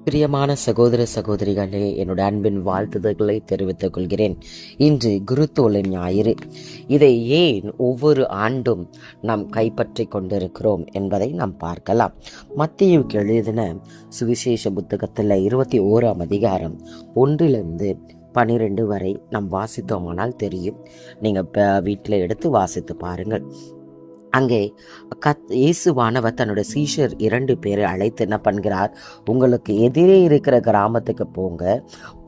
பிரியமான சகோதர சகோதரிகளே, என்னோட அன்பின் வாழ்த்துதல்களை தெரிவித்துக் கொள்கிறேன். இன்று குருத்தோலை ஞாயிறு. இதை ஏன் ஒவ்வொரு ஆண்டும் நாம் கைப்பற்றி கொண்டிருக்கிறோம் என்பதை நாம் பார்க்கலாம். மத்தேயுவுக்கு எழுதின சுவிசேஷ புத்தகத்தில் 21ஆம் அதிகாரம் 1-12 வரை நாம் வாசித்தோமானால் தெரியும். நீங்கள் வீட்டில் எடுத்து வாசித்து பாருங்கள். அங்கே இயேசுவானவர் தன்னுடைய சீஷர் 2 பேரை அழைத்து என்ன பண்ணுகிறார், உங்களுக்கு எதிரே இருக்கிற கிராமத்துக்கு போங்க.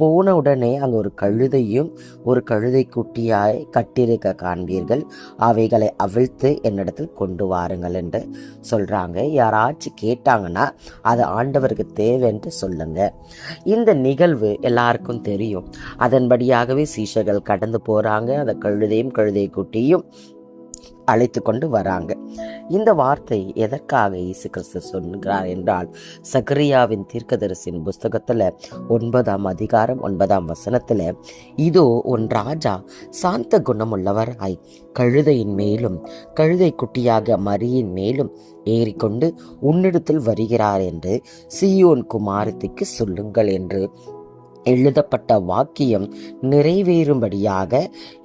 போன உடனே அங்கே ஒரு கழுதையும் ஒரு கழுதை குட்டியாய் கட்டிருக்க காண்பீர்கள். அவைகளை அவிழ்த்து என்னிடத்தில் கொண்டு வாருங்கள் என்று சொல்கிறாங்க. யாராச்சும் கேட்டாங்கன்னா அது ஆண்டவருக்கு தேவை என்று சொல்லுங்க. இந்த நிகழ்வு எல்லாருக்கும் தெரியும். அதன்படியாகவே சீஷர்கள் கடந்து போகிறாங்க. அந்த கழுதையும் கழுதை குட்டியும் அழைத்து கொண்டு வராங்க. இந்த வார்த்தை எதற்காக இயேசு கிறிஸ்து சொல்கிறார் என்றால், சகரியாவின் தீர்க்கதரிசியின் புஸ்தகத்துல 9ஆம் அதிகாரம் 9ஆம் வசனத்துல, இதோ உன் ராஜா சாந்த குணமுள்ளவராய் கழுதையின் மேலும் கழுதை குட்டியாக மரியின் மேலும் ஏறிக்கொண்டு உன்னிடத்தில் வருகிறார் என்று சீயோன் குமாரத்திற்கு சொல்லுங்கள் என்று எழுதப்பட்ட வாக்கியம் நிறைவேறும்படியாக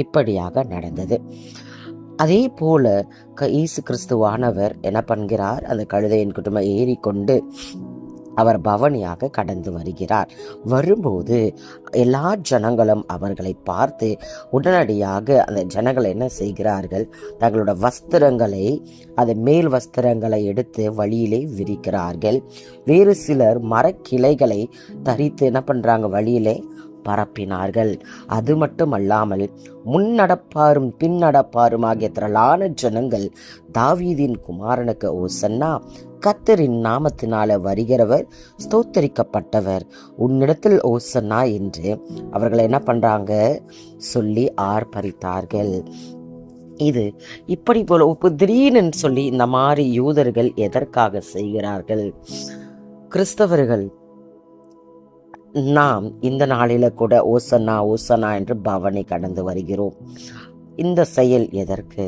இப்படியாக நடந்தது. அதே போல இயேசு கிறிஸ்துவானவர் என்ன பண்ணுகிறார், அந்த கழுதையின் குடும்பம் ஏறிக்கொண்டு அவர் பவனியாக கடந்து வருகிறார். வரும்போது எல்லா ஜனங்களும் அவர்களை பார்த்து உடனடியாக அந்த ஜனங்கள் என்ன செய்கிறார்கள், தங்களோட வஸ்திரங்களை, அந்த மேல் வஸ்திரங்களை எடுத்து வழியிலே விரிக்கிறார்கள். வேறு சிலர் மரக்கிளைகளை தரித்து என்ன பண்றாங்க, வழியிலே பரப்பினார்கள். அது மட்டுமல்லாமல் முன்னடப்பாரும் பின்னடப்பாரும் ஆகிய திரளான ஜனங்கள் தாவீதின் குமாரனுக்கு ஓசன்னா, கர்த்தரின் நாமத்தினால வருகிறவர் ஸ்தோத்தரிக்கப்பட்டவர், உன்னிடத்தில் ஓசன்னா என்று அவர்கள் என்ன பண்றாங்க சொல்லி ஆர்ப்பரித்தார்கள். இது இப்படி போல திடீர்னு சொல்லி இந்த மாதிரி யூதர்கள் எதற்காக செய்கிறார்கள்? கிறிஸ்தவர்கள் நாம் இந்த நாளில கூட ஓசன்னா ஓசன்னா என்று பவனி கடந்து வருகிறோம். இந்த செயல் எதற்கு?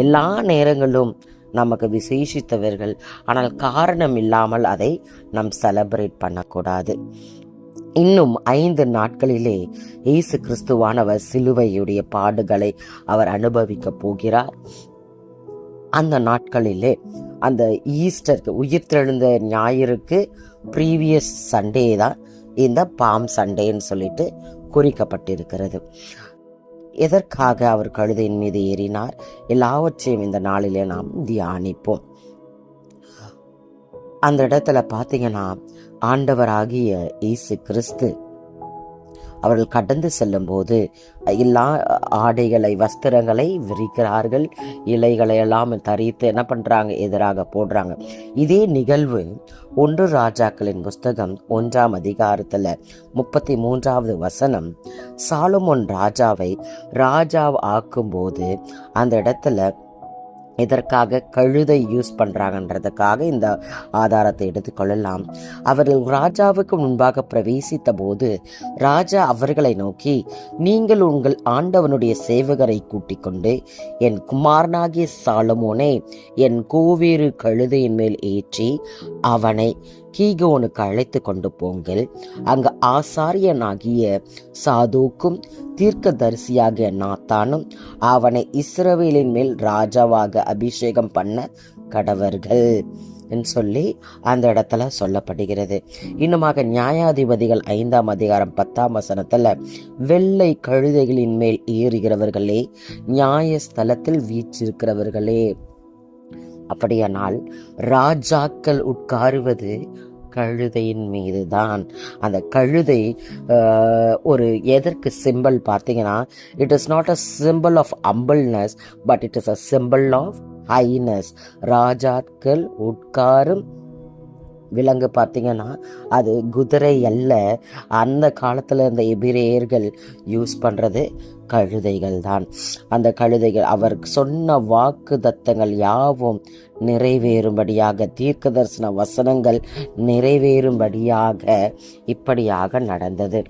எல்லா நேரங்களும் நமக்கு விசேஷித்தவர்கள், ஆனால் காரணம் இல்லாமல் அதை நாம் செலிப்ரேட் பண்ணக்கூடாது. இன்னும் 5 நாட்களிலே இயேசு கிறிஸ்துவானவர் சிலுவையுடைய பாடுகளை அவர் அனுபவிக்க போகிறார். அந்த நாட்களிலே அந்த ஈஸ்டருக்கு, உயிர்த்தெழுந்த ஞாயிறுக்கு ப்ரீவியஸ் சண்டே தான் இந்த பாம் சண்டேன்னு சொல்லிட்டு குறிக்கப்பட்டிருக்கிறது. எதற்காக அவர் கழுதையின் மீது ஏறினார்? எல்லாவற்றையும் இந்த நாளிலே நாம் தியானிப்போம். அந்த இடத்துல பார்த்தீங்கன்னா, ஆண்டவராகிய இயேசு கிறிஸ்து அவர்கள் கடந்து செல்லும் போது எல்லா ஆடைகளை, வஸ்திரங்களை விரிக்கிறார்கள். இலைகளை எல்லாம் தரித்து என்ன பண்றாங்க, எதிராக போடுறாங்க. இதே நிகழ்வு 1 ராஜாக்களின் புஸ்தகம் 1ஆம் அதிகாரத்துல 33வது வசனம், சாலமோன் ராஜாவை ராஜா ஆக்கும்போது அந்த இடத்துல இதற்காக கழுதை யூஸ் பண்றாங்கன்றதுக்காக இந்த ஆதாரத்தை எடுத்துக்கொள்ளலாம். அவர்கள் ராஜாவுக்கு முன்பாக பிரவேசித்த போது ராஜா அவர்களை நோக்கி, நீங்கள் உங்கள் ஆண்டவனுடைய சேவகரை கூட்டிக் கொண்டு என் குமாரனாகிய சாலமோனை என் கோவேறு கழுதையின் மேல் ஏற்றி அவனை கீகோனுக்கு அழைத்து கொண்டு போங்கள். அங்கு ஆசாரியனாகிய சாதோக்கும் தீர்க்கதரிசியாகிய நாத்தானும் அவனை இஸ்ரவேலின் மேல் ராஜாவாக அபிஷேகம் பண்ண கடவர்கள் என்று சொல்லி அந்த இடத்துல சொல்லப்படுகிறது. இன்னுமாக நியாயாதிபதிகள் 5ஆம் அதிகாரம் 10ஆம் வசனத்துல, வெள்ளை கழுதைகளின் மேல் ஏறுகிறவர்களே, நியாயஸ்தலத்தில் வீற்றிருக்கிறவர்களே. அப்படியானால் ராஜாக்கள் உட்காருவது கழுதையின் மீது தான். அந்த கழுதை ஒரு எதற்கு சிம்பிள் பார்த்தீங்கன்னா, it is not a symbol of humbleness, but it is a symbol of highness. ராஜாக்கள் உட்காரும் விலங்கு பார்த்தீங்கன்னா அது குதிரை அல்ல. அந்த காலத்தில் இந்த எபிரேயர்கள் யூஸ் பண்ணுறது கழுதைகள் தான். அந்த கழுதைகள் அவர் சொன்ன வாக்கு தத்தங்கள் யாவும் நிறைவேறும்படியாக, தீர்க்க தரிசன வசனங்கள் நிறைவேறும்படியாக இப்படியாக நடந்தது.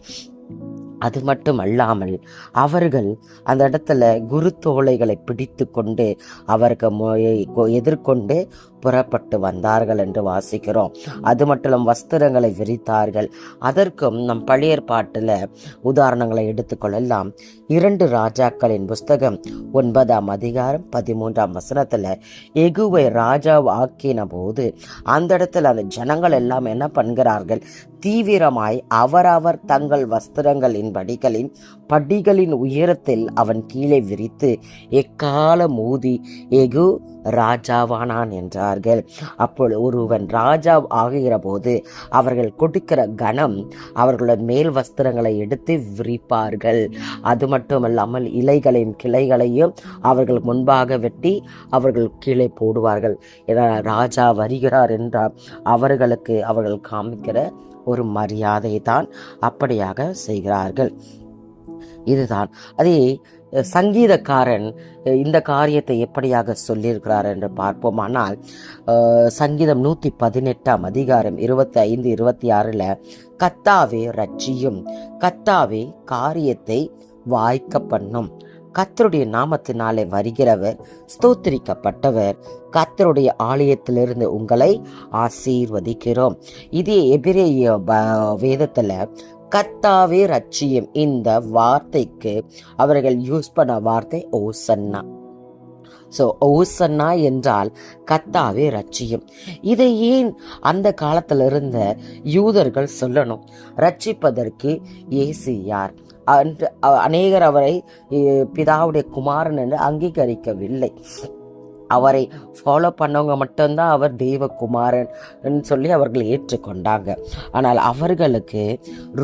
அது மட்டும் அல்லாமல் அவர்கள் அந்த இடத்துல குருத்தோலைகளை பிடித்து கொண்டு அவருக்கு எதிர்கொண்டு புறப்பட்டு வந்தார்கள் என்று வாசிக்கிறோம். அது மட்டும் வஸ்திரங்களை விரித்தார்கள். அதற்கும் நம் பழைய ஏற்பாட்டில் உதாரணங்களை எடுத்துக்கொள்ளலாம். 2 ராஜாக்களின் புஸ்தகம் 9ஆம் அதிகாரம் 13ஆம் வசனத்தில் எகுவை ராஜா ஆக்கின போது அந்த இடத்துல அந்த ஜனங்கள் எல்லாம் என்ன பண்ணுகிறார்கள், தீவிரமாய் அவரவர் தங்கள் வஸ்திரங்களின் படிகளின் உயரத்தில் அவன் கீழே விரித்து எக்காலம் ஊதி எகு ராஜாவானான் என்றார்கள். அப்பொழுது ஒருவன் ராஜா ஆகிற போது அவர்கள் கொடுக்கிற கணம் அவர்களோட மேல் வஸ்திரங்களை எடுத்து விரிப்பார்கள். அது மட்டுமல்லாமல் இலைகளையும் கிளைகளையும் அவர்கள் முன்பாக வெட்டி அவர்கள் கீழே போடுவார்கள். ராஜா வருகிறார் என்றால் அவர்கள் காமிக்கிற ஒரு மரியாதை தான் அப்படியாக செய்கிறார்கள். இதுதான் அதே சங்கீதக்காரன் இந்த காரியத்தை எப்படியாக சொல்லியிருக்கிறார் என்று பார்ப்போமானால், சங்கீதம் 118ஆம் அதிகாரம் 25, 26 கர்த்தாவே ரட்சியும், கர்த்தாவே காரியத்தை வாய்க்க பண்ணும், கர்த்தருடைய நாமத்தினாலே வருகிறவர் ஸ்தோத்திரிக்கப்பட்டவர், கர்த்தருடைய ஆலயத்திலிருந்து உங்களை ஆசீர்வதிக்கிறோம். இதே எபிரேய வேதத்துல கர்த்தாவே ரட்சியும் இந்த வார்த்தைக்கு அவர்கள் யூஸ் பண்ண வார்த்தை ஓசன்னா. ஓசன்னா என்றால் கர்த்தாவே ரட்சியும். இதை ஏன் அந்த காலத்தில் இருந்த யூதர்கள் சொல்லணும்? ரட்சிப்பதற்கு இயேசு யார்? அநேகர் அவரை பிதாவுடைய குமாரன் என்று அங்கீகரிக்கவில்லை. அவரை ஃபாலோ பண்ணவங்க மட்டும்தான் அவர் தெய்வகுமாரன் சொல்லி அவர்கள் ஏற்றுக்கொண்டாங்க. ஆனால் அவர்களுக்கு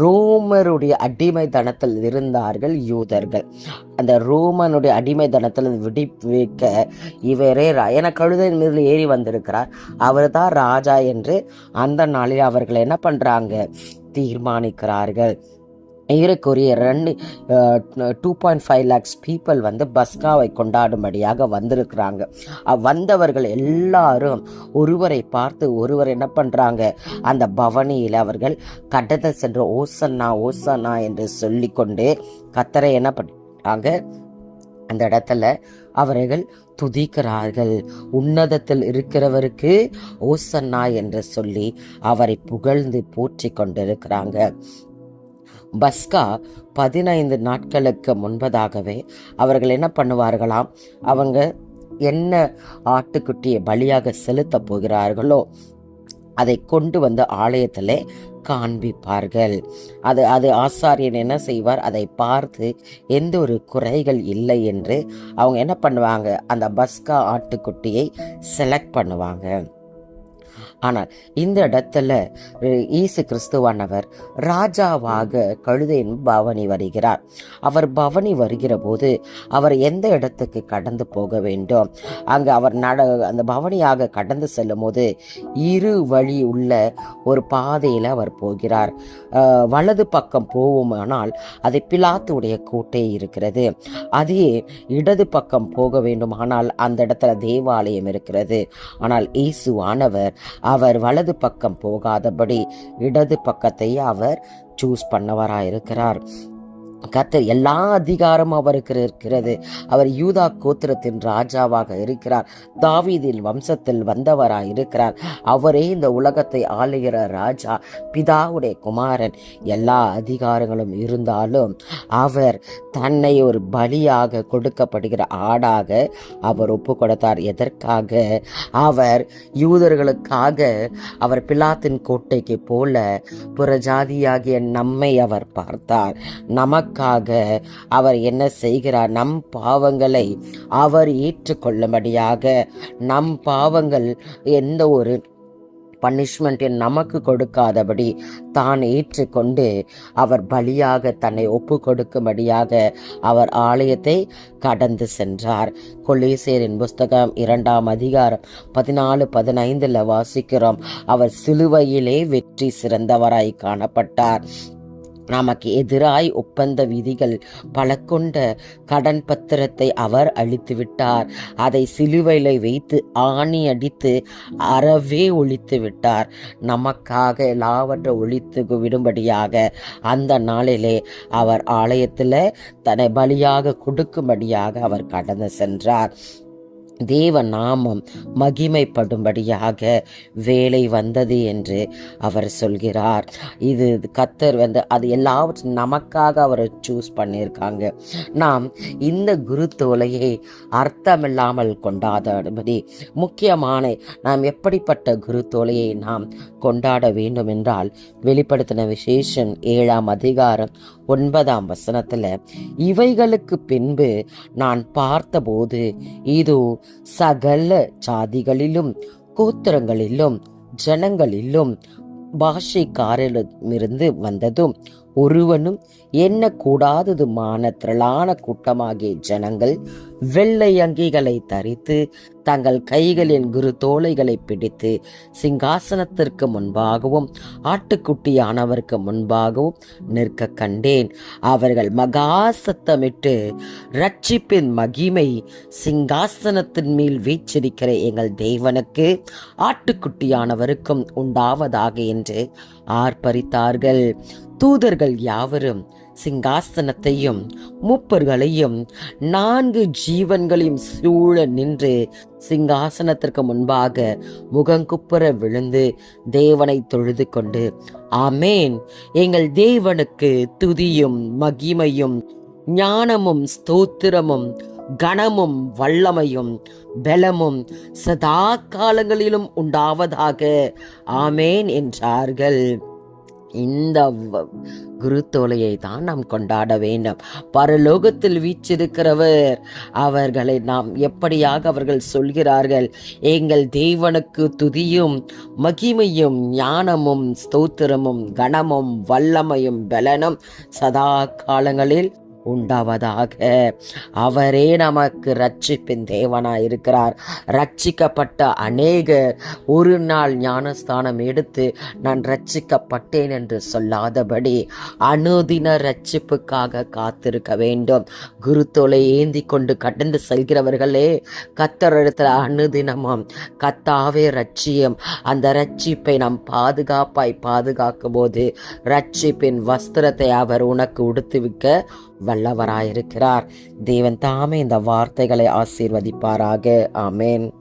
ரோமருடைய அடிமைத்தனத்தில் இருந்தார்கள் யூதர்கள். அந்த ரோமனுடைய அடிமைத்தனத்தில் விடுவிக்க இவரே கழுதையின் மீது ஏறி வந்திருக்கிறார், அவர் தான் ராஜா என்று அந்த நாளில் அவர்கள் என்ன பண்றாங்க, தீர்மானிக்கிறார்கள். ஏறக்குறைய 2.5 lakhs பீப்புள் பஸ்காவை கொண்டாடும்படியாக வந்திருக்கிறாங்க. வந்தவர்கள் எல்லாரும் ஒருவரை பார்த்து ஒருவர் என்ன பண்றாங்க, அந்த பவனியில் அவர்கள் கடந்து சென்று ஓசன்னா ஓசன்னா என்று சொல்லிக்கொண்டு கர்த்தரை என்ன பண்றாங்க, அந்த இடத்துல அவர்கள் துதிக்கிறார்கள். உன்னதத்தில் இருக்கிறவருக்கு ஓசன்னா என்று சொல்லி அவரை புகழ்ந்து போற்றி கொண்டிருக்கிறாங்க. பஸ்கா 15 நாட்களுக்கு முன்பதாகவே அவர்கள் என்ன பண்ணுவார்களாம், அவங்க என்ன ஆட்டுக்குட்டியை பலியாக செலுத்த போகிறார்களோ அதை கொண்டு வந்து ஆலயத்திலே காண்பிப்பார்கள். அது ஆசாரியன் என்ன செய்வார், அதை பார்த்து எந்த ஒரு குறைகள் இல்லை என்று அவங்க என்ன பண்ணுவாங்க, அந்த பஸ்கா ஆட்டுக்குட்டியை செலக்ட் பண்ணுவாங்க. ஆனால் இந்த இடத்துல இயேசு கிறிஸ்துவானவர் ராஜாவாக கழுதையின் பவனி வருகிறார். அவர் பவனி வருகிற போது அவர் எந்த இடத்துக்கு கடந்து போக வேண்டும், அங்கு அவர் அந்த பவனியாக கடந்து செல்லும் போது இரு வழி உள்ள ஒரு பாதையில் அவர் போகிறார். வலது பக்கம் போவோமானால் அது பிலாத்துடைய கோட்டை இருக்கிறது. அதே இடது பக்கம் போக வேண்டுமானால் அந்த இடத்துல தேவாலயம் இருக்கிறது. ஆனால் இயேசுவானவர் அவர் வலது பக்கம் போகாதபடி இடது பக்கத்தை அவர் சூஸ் பண்ணவராயிருக்கிறார். கர்த்தர் எல்லா அதிகாரமும் அவருக்கு இருக்கிறது. அவர் யூதா கோத்திரத்தின் ராஜாவாக இருக்கிறார். தாவீதின் வம்சத்தில் வந்தவராய் இருக்கிறார். அவரே இந்த உலகத்தை ஆளுகிற ராஜா, பிதாவுடைய குமாரன். எல்லா அதிகாரங்களும் இருந்தாலும் அவர் தன்னை ஒரு பலியாக கொடுக்கப்படுகிற ஆடாக அவர் ஒப்பு கொடுத்தார். எதற்காக? அவர் யூதர்களுக்காக அவர் பிலாத்தின் கோட்டைக்கு போல புறஜாதியாகிய நம்மை அவர் பார்த்தார். நமக்காக அவர் என்ன செய்கிறார், நம் பாவங்களை அவர் ஏற்றுக்கொள்ளும்படியாக, நம் பாவங்கள் எந்த ஒரு பனிஷ்மெண்ட் நமக்கு கொடுக்காதபடி தான் ஏற்றுக்கொண்டு அவர் பலியாக தன்னை ஒப்பு கொடுக்கும்படியாக அவர் ஆலயத்தை கடந்து சென்றார். கொலேசியரின் புஸ்தகம் 2ஆம் அதிகாரம் 14-15 வாசிக்கிறோம். அவர் சிலுவையிலே வெற்றி சிறந்தவராய் காணப்பட்டார். நமக்கு எதிராய் ஒப்பந்த விதிகள் பல கொண்ட கடன் பத்திரத்தை அவர் அழித்து விட்டார். அதை சிலுவையில வைத்து ஆணி அடித்து அறவே ஒழித்து விட்டார். நமக்காக எல்லாவற்றை ஒழித்து விடும்படியாக அந்த நாளிலே அவர் ஆலயத்தில் தன்னை பலியாக கொடுக்கும்படியாக அவர் கடந்து சென்றார். தேவ நாமம் மகிமைப்படும்படியாக வேலை வந்தது என்று அவர் சொல்கிறார். இது கர்த்தர் அது எல்லாவற்றும் நமக்காக அவர் சூஸ் பண்ணியிருக்காங்க. நாம் இந்த குருத்தோலையை அர்த்தமில்லாமல் கொண்டாடும்படி முக்கியமான நாம் எப்படிப்பட்ட குருத்தோலையை நாம் கொண்டாட வேண்டும் என்றால், வெளிப்படுத்தின விசேஷம் 7ஆம் அதிகாரம் 9ஆம் வசனத்துல, இவைகளுக்கு பின்பு நான் பார்த்தபோது இதோ சகல ஜாதிகளிலும் கோத்திரங்களிலும் ஜனங்களிலும் பாஷைக்காரிடமிருந்து வந்ததும் ஒருவனும் எண்ணக்கூடாததுமான திரளான கூட்டமாகிய ஜனங்கள் வெள்ளை அங்கிகளை தரித்து தங்கள் கைகளின் குருத்தோலைகளை பிடித்து சிங்காசனத்திற்கு முன்பாகவும் ஆட்டுக்குட்டியானவருக்கு முன்பாகவும் நிற்க கண்டேன். அவர்கள் மகா சத்தமிட்டு, ரட்சிப்பின் மகிமை சிங்காசனத்தின் மேல் வீற்றிருக்கிற எங்கள் தேவனுக்கு ஆட்டுக்குட்டியானவருக்கும் உண்டாவதாக என்று ஆர்ப்பரித்தார்கள். தூதர்கள் யாவரும் சிங்காசனத்தையும் மூப்பர்களையும் 4 ஜீவன்களையும் சூழ நின்று சிங்காசனத்திற்கு முன்பாக முகங்குப்புற விழுந்து தேவனை தொழுது கொண்டு, ஆமேன், எங்கள் தேவனுக்கு துதியும் மகிமையும் ஞானமும் ஸ்தோத்திரமும் கனமும் வல்லமையும் பலமும் சதா காலங்களிலும் உண்டாவதாக, ஆமேன் என்றார்கள். இந்த குருத்தோலையை தான் நாம் கொண்டாட வேண்டும். பரலோகத்தில் வீற்றிருக்கிறவர் அவர்களை நாம் எப்படியாக அவர்கள் சொல்கிறார்கள், எங்கள் தேவனுக்கு துதியும் மகிமையும் ஞானமும் ஸ்தோத்திரமும் கனமும் வல்லமையும் பலனும் சதா காலங்களில் உண்டாவதாக. அவரே நமக்கு ரட்சிப்பின் தேவனாய் இருக்கிறார். ரட்சிக்கப்பட்ட அநேகர் ஒரு நாள் ஞானஸ்தானம் எடுத்து நான் ரட்சிக்கப்பட்டேன் என்று சொல்லாதபடி அனுதின ரட்சிப்புக்காக காத்திருக்க வேண்டும். குருத்தோலை ஏந்தி கொண்டு கடந்து செல்கிறவர்களே, கர்த்தரிடத்தில் அனுதினமும் கர்த்தாவே ரட்சியம், அந்த ரட்சிப்பை நாம் பாதுகாக்கும் போது ரட்சிப்பின் வஸ்திரத்தை அவர் உனக்கு உடுத்துவிக்க வல்லவராயிருக்கிறார். தேவன் தாமே இந்த வார்த்தைகளை ஆசீர்வதிப்பாராக. ஆமேன்.